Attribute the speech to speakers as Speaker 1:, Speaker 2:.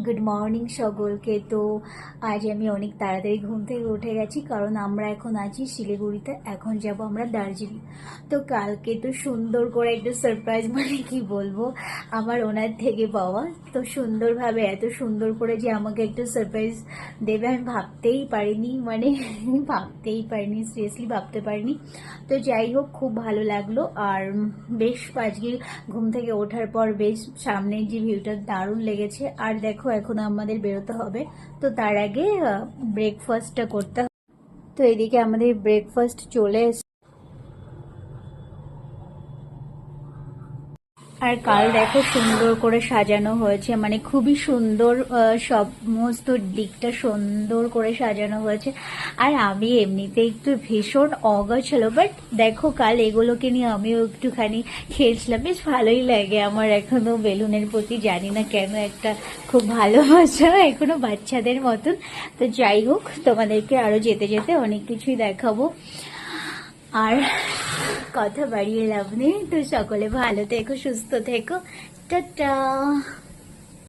Speaker 1: Good morning সকলকে। তো আজ আমি অনেক তাড়াতাড়ি ঘুম থেকে উঠে গেছি, কারণ আমরা এখন আছি শিলিগুড়িতে। এখন যাব আমরা দার্জিলিং। তো কালকে তো সুন্দর করে একটা সারপ্রাইজ, মানে কি বলবো, আমার ওনার থেকে পাওয়া। তো সুন্দরভাবে, এত সুন্দর করে যে আমাকে একটা সারপ্রাইজ দেবে আমি ভাবতেই পারিনি, মানে ভাবতেই পারিনি, সিরিয়াসলি ভাবতে পারিনি। তো যাই হোক, খুব ভালো লাগলো। আর বেশ আজকে ঘুম থেকে ওঠার পর বেশ সামনের যে ভিউটা দারুণ লেগেছে। আর দেখো, এখন আমাদের বেরোতে হবে, তো তার আগে ব্রেকফাস্টটা করতে হবে। তো এদিকে আমাদের ব্রেকফাস্ট চলে এসেছে। আর কাল দেখো সুন্দর করে সাজানো হয়েছে, মানে খুবই সুন্দর, সমস্ত দিকটা সুন্দর করে সাজানো হয়েছে। আর আমি এমনিতে একটু ভীষণ অগোছালো, বাট দেখো কাল এগুলোকে নিয়ে আমিও একটুখানি খেলছিলাম, বেশ ভালোই লাগে আমার এখনো বেলুনের প্রতি, জানি না কেন একটা খুব ভালোবাসা এখনো বাচ্চাদের মতন। তো যাই হোক, তোমাদেরকে আরো যেতে যেতে অনেক কিছুই দেখাবো। আর কথা বাড়িয়ে লাভ নেই, তো সকলে ভালো থেকো, সুস্থ থেকো, টাটা।